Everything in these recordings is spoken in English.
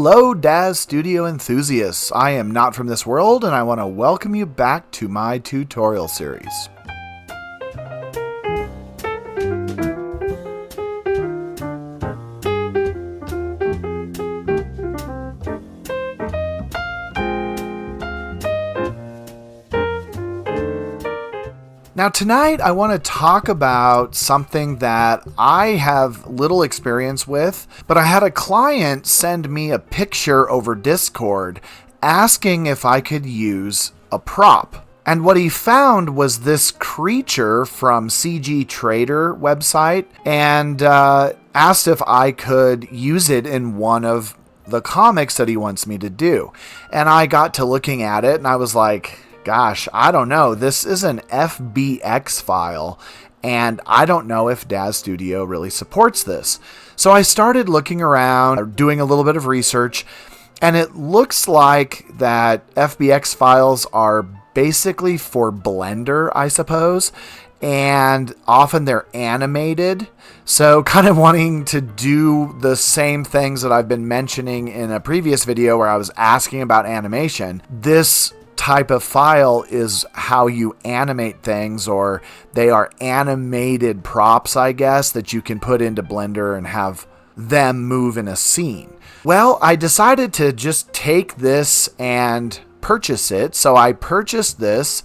Hello, Daz Studio enthusiasts. I am not from this world, and I want to welcome you back to my tutorial series. Now tonight I want to talk about something that I have little experience with, but I had a client send me a picture over Discord asking if I could use a prop. And what he found was this creature from CGTrader website and asked if I could use it in one of the comics that he wants me to do. And I got to looking at it and I was like, gosh, I don't know. This is an FBX file, and I don't know if Daz Studio really supports this. So I started looking around, doing a little bit of research, and it looks like that FBX files are basically for Blender, I suppose, and often they're animated. So kind of wanting to do the same things that I've been mentioning in a previous video where I was asking about animation. This type of file is how you animate things, or they are animated props, I guess, that you can put into Blender and have them move in a scene. Well, I decided to just take this and purchase it. So I purchased this.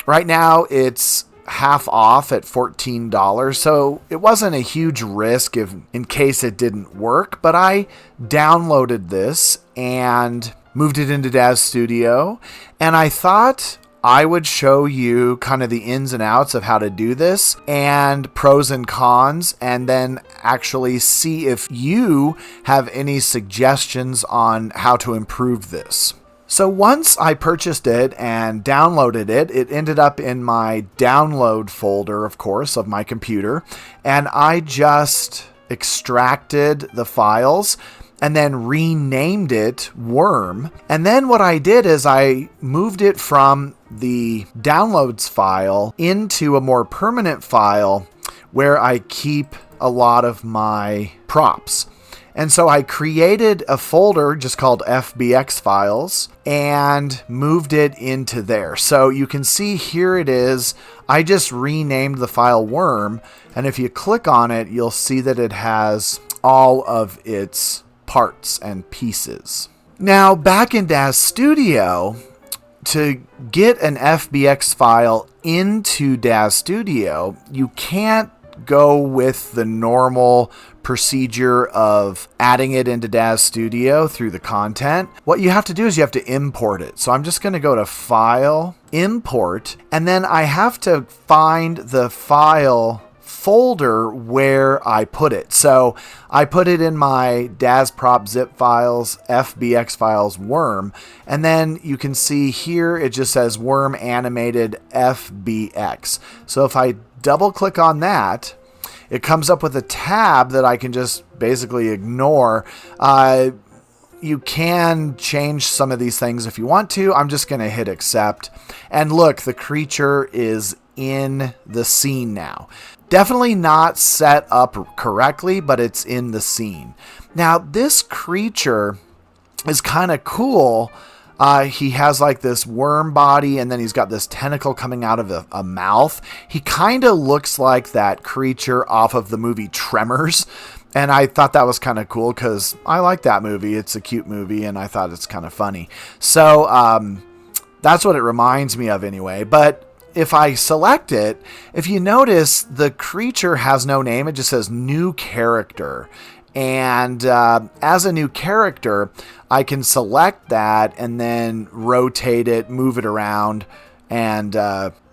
Right now it's half off at $14. So it wasn't a huge risk in case it didn't work, but I downloaded this and moved it into Daz Studio, and I thought I would show you kind of the ins and outs of how to do this and pros and cons, and then actually see if you have any suggestions on how to improve this. So once I purchased it and downloaded it, it ended up in my download folder, of course, of my computer, and I just extracted the files and then renamed it Worm. And then what I did is I moved it from the downloads file into a more permanent file where I keep a lot of my props. And so I created a folder just called FBX files and moved it into there. So you can see here it is. I just renamed the file Worm. And if you click on it, you'll see that it has all of its parts and pieces. Now back in Daz Studio, to get an FBX file into Daz Studio, you can't go with the normal procedure of adding it into Daz Studio through the content. What you have to do is you have to import it. So I'm just going to go to File, Import, and then I have to find the file folder where I put it. So I put it in my Daz prop zip files, FBX files, Worm, and then you can see here it just says Worm animated FBX. So if I double click on that, it comes up with a tab that I can just basically ignore. You can change some of these things if you want to. I'm just going to hit accept. And look, the creature is in the scene now. Definitely not set up correctly, but it's in the scene. Now, this creature is kind of cool. He has like this worm body, and then he's got this tentacle coming out of a mouth. He kind of looks like that creature off of the movie Tremors. And I thought that was kind of cool because I like that movie. It's a cute movie, and I thought it's kind of funny. So that's what it reminds me of anyway. But if I select it, if you notice, the creature has no name. It just says new character. And as a new character, I can select that and then rotate it, move it around, and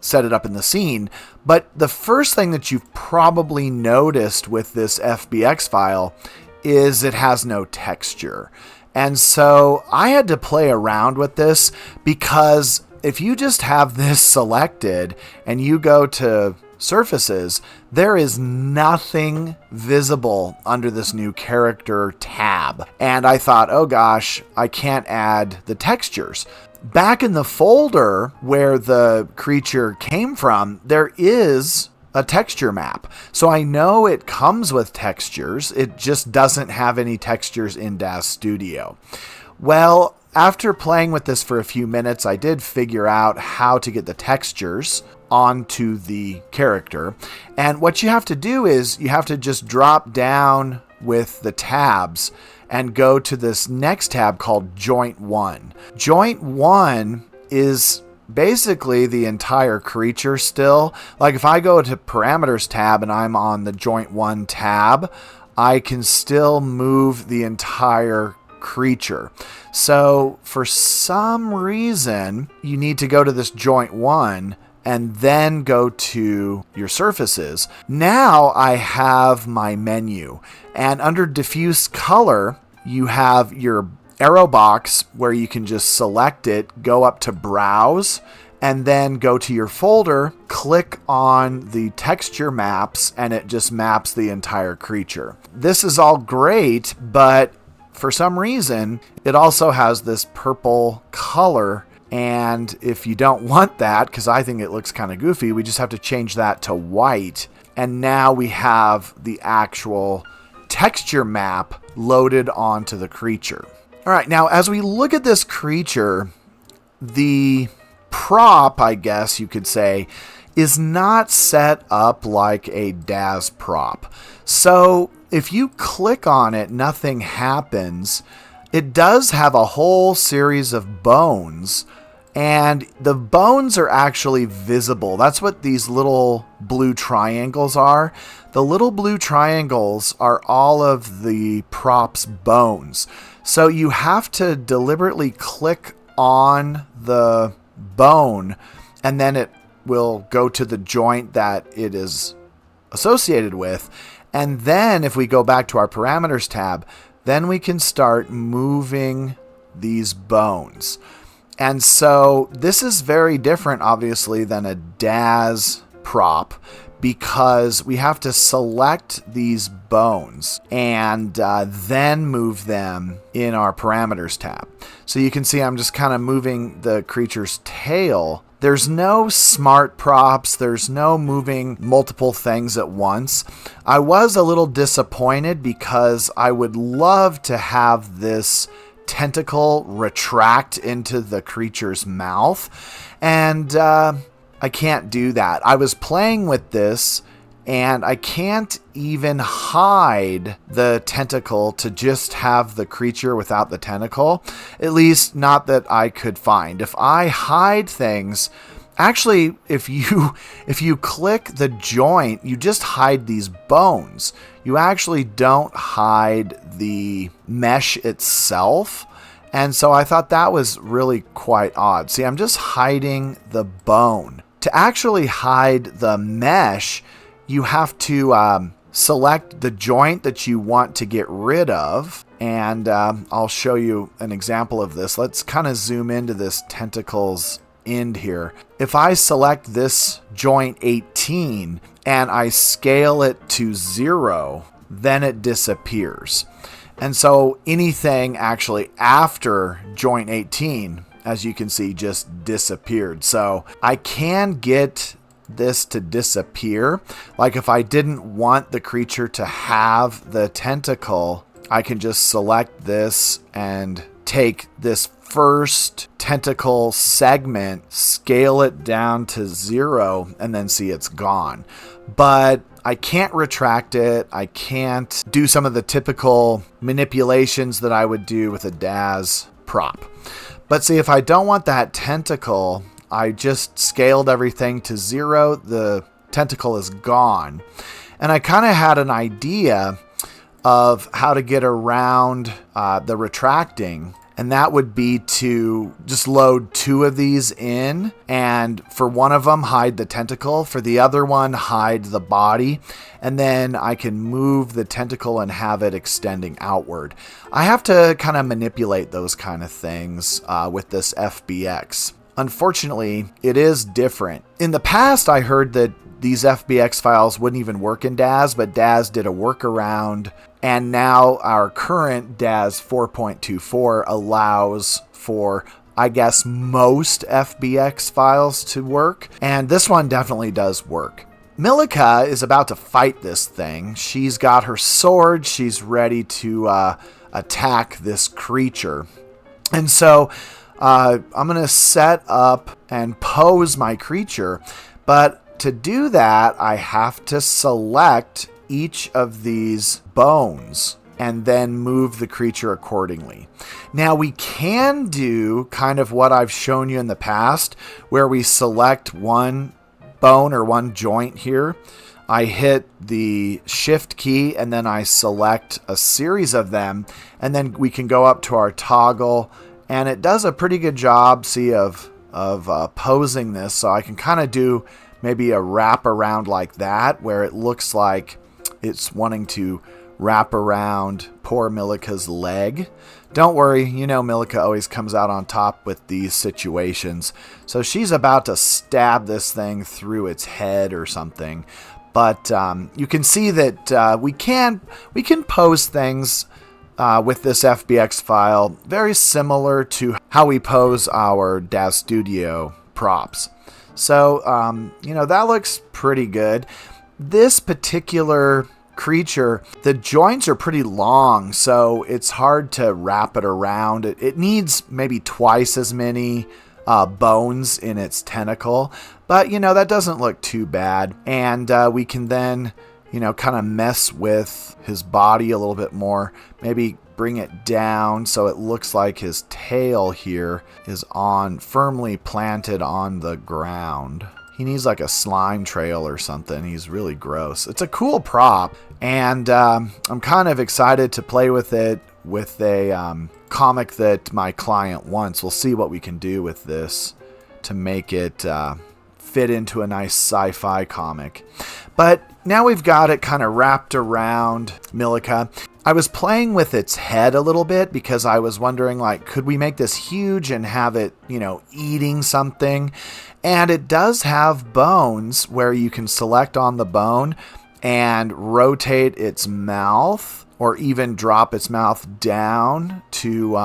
set it up in the scene. But the first thing that you've probably noticed with this FBX file is it has no texture. And so I had to play around with this, because if you just have this selected and you go to surfaces, there is nothing visible under this new character tab. And I thought, oh gosh, I can't add the textures. Back in the folder where the creature came from, there is a texture map. So I know it comes with textures. It just doesn't have any textures in Daz Studio. Well, after playing with this for a few minutes, I did figure out how to get the textures onto the character. And what you have to do is you have to just drop down with the tabs and go to this next tab called Joint 1. Joint 1 is basically the entire creature still. Like if I go to Parameters tab and I'm on the Joint 1 tab, I can still move the entire creature. So for some reason, you need to go to this Joint 1 and then go to your surfaces. Now I have my menu, and under diffuse color, you have your arrow box where you can just select it, go up to browse, and then go to your folder, click on the texture maps, and it just maps the entire creature. This is all great, but for some reason, it also has this purple color. And if you don't want that, because I think it looks kind of goofy, we just have to change that to white. And now we have the actual texture map loaded onto the creature. All right, now as we look at this creature, the prop, I guess you could say, is not set up like a Daz prop. So if you click on it, nothing happens. It does have a whole series of bones, and the bones are actually visible. That's what these little blue triangles are. The little blue triangles are all of the prop's bones. So you have to deliberately click on the bone, and then it will go to the joint that it is associated with. And then if we go back to our Parameters tab, then we can start moving these bones. And so this is very different, obviously, than a Daz prop, because we have to select these bones and then move them in our Parameters tab. So you can see I'm just kind of moving the creature's tail. There's no smart props. There's no moving multiple things at once. I was a little disappointed because I would love to have this tentacle retract into the creature's mouth, and I can't do that. I was playing with this, and I can't even hide the tentacle to just have the creature without the tentacle. At least not that I could find. If I hide things, actually, if you click the joint, you just hide these bones. You actually don't hide the mesh itself. And so I thought that was really quite odd. See, I'm just hiding the bone. To actually hide the mesh, you have to select the joint that you want to get rid of. And I'll show you an example of this. Let's kind of zoom into this tentacles end here. If I select this joint 18 and I scale it to 0, then it disappears. And so anything actually after joint 18, as you can see, just disappeared. So I can get this to disappear. Like if I didn't want the creature to have the tentacle, I can just select this and take this first tentacle segment, scale it down to 0, and then see it's gone. But I can't retract it. I can't do some of the typical manipulations that I would do with a Daz prop. But see, if I don't want that tentacle, I just scaled everything to 0. The tentacle is gone. And I kind of had an idea of how to get around the retracting. And that would be to just load 2 of these in, and for one of them, hide the tentacle. For the other one, hide the body. And then I can move the tentacle and have it extending outward. I have to kind of manipulate those kind of things with this FBX. Unfortunately, it is different. In the past, I heard that these FBX files wouldn't even work in Daz, but Daz did a workaround. And now our current Daz 4.24 allows for, I guess, most FBX files to work. And this one definitely does work. Milica is about to fight this thing. She's got her sword. She's ready to attack this creature. And so I'm going to set up and pose my creature. But to do that, I have to select each of these bones and then move the creature accordingly. Now we can do kind of what I've shown you in the past, where we select one bone or one joint here. I hit the shift key and then I select a series of them, and then we can go up to our toggle, and it does a pretty good job, see, of posing this. So I can kind of do maybe a wrap around like that, where it looks like it's wanting to wrap around poor Milica's leg. Don't worry, you know Milica always comes out on top with these situations. So she's about to stab this thing through its head or something. But you can see that we can pose things with this FBX file very similar to how we pose our Daz Studio props. So, that looks pretty good. This particular creature, the joints are pretty long, so it's hard to wrap it around. It needs maybe twice as many bones in its tentacle, but that doesn't look too bad. And we can then kind of mess with his body a little bit more, maybe bring it down so it looks like his tail here is firmly planted on the ground. He needs like a slime trail or something. He's really gross. It's a cool prop, and I'm kind of excited to play with it with a comic that my client wants. We'll see what we can do with this to make it fit into a nice sci-fi comic. But now we've got it kind of wrapped around Milica. I was playing with its head a little bit because I was wondering, like, could we make this huge and have it, eating something? And it does have bones where you can select on the bone and rotate its mouth, or even drop its mouth down to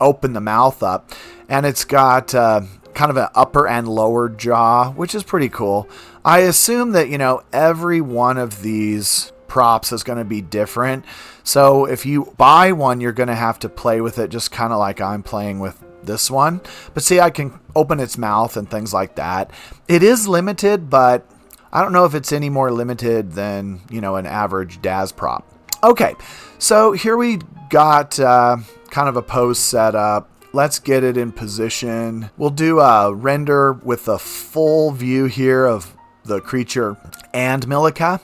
open the mouth up. And it's got kind of an upper and lower jaw, which is pretty cool. I assume that, every one of these props is going to be different. So if you buy one, you're going to have to play with it just kind of like I'm playing with this one. But see, I can open its mouth and things like that. It is limited, but I don't know if it's any more limited than, an average Daz prop. Okay, so here we got kind of a pose set up. Let's get it in position. We'll do a render with a full view here of the creature and Milica,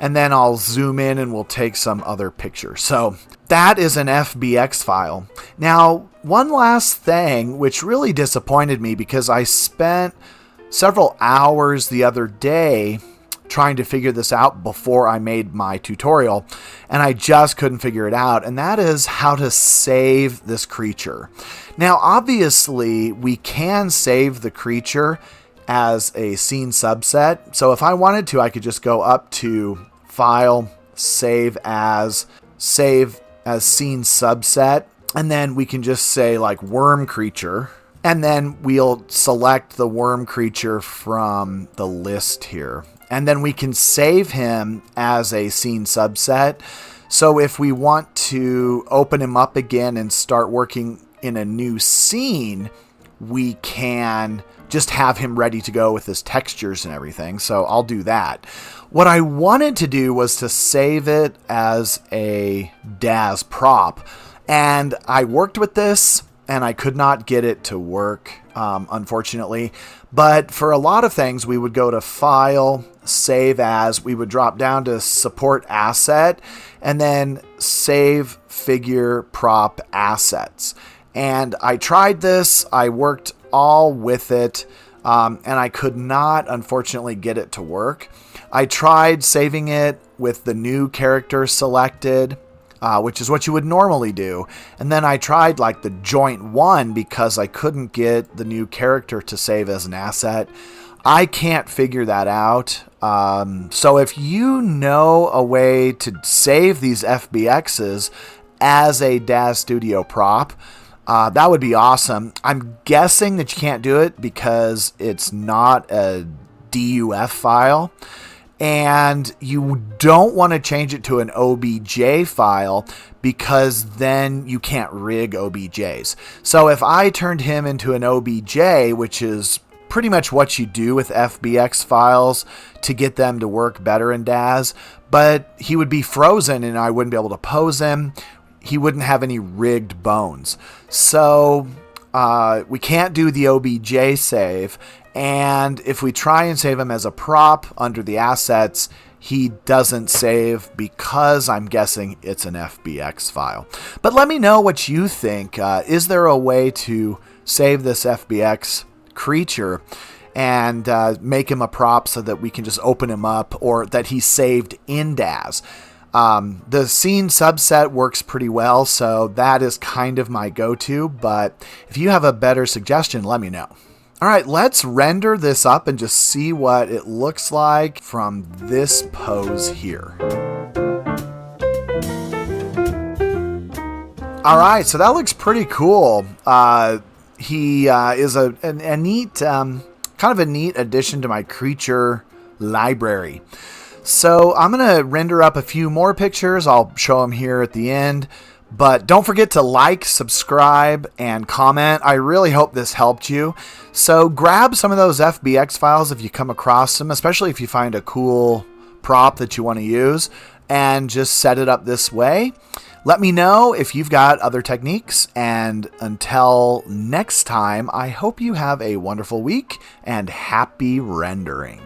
and then I'll zoom in and we'll take some other picture. So that is an FBX file. Now, one last thing which really disappointed me, because I spent several hours the other day trying to figure this out before I made my tutorial, and I just couldn't figure it out, and that is how to save this creature. Now, obviously, we can save the creature as a scene subset. So if I wanted to, I could just go up to File, Save as Scene Subset, and then we can just say like Worm Creature, and then we'll select the Worm Creature from the list here. And then we can save him as a scene subset. So if we want to open him up again and start working in a new scene, we can just have him ready to go with his textures and everything. So I'll do that. What I wanted to do was to save it as a Daz prop. And I worked with this and I could not get it to work, unfortunately. But for a lot of things, we would go to File, Save As, we would drop down to Support Asset, and then Save Figure Prop Assets. And I tried this, I worked all with it, and I could not, unfortunately, get it to work. I tried saving it with the new character selected, which is what you would normally do. And then I tried like the joint one because I couldn't get the new character to save as an asset. I can't figure that out. So if you know a way to save these FBXs as a Daz Studio prop, that would be awesome. I'm guessing that you can't do it because it's not a DUF file. And you don't want to change it to an OBJ file because then you can't rig OBJs. So if I turned him into an OBJ, which is pretty much what you do with FBX files to get them to work better in Daz, but he would be frozen and I wouldn't be able to pose him. He wouldn't have any rigged bones. So we can't do the OBJ save. And if we try and save him as a prop under the assets, he doesn't save because I'm guessing it's an FBX file. But let me know what you think. Is there a way to save this FBX creature and make him a prop so that we can just open him up, or that he's saved in Daz? The scene subset works pretty well, so that is kind of my go-to. But if you have a better suggestion, let me know. All right, let's render this up and just see what it looks like from this pose here. All right, so that looks pretty cool. He is a neat, kind of a neat addition to my creature library. So I'm going to render up a few more pictures. I'll show them here at the end. But don't forget to like, subscribe, and comment. I really hope this helped you. So grab some of those FBX files if you come across them, especially if you find a cool prop that you want to use, and just set it up this way. Let me know if you've got other techniques. And until next time, I hope you have a wonderful week and happy rendering.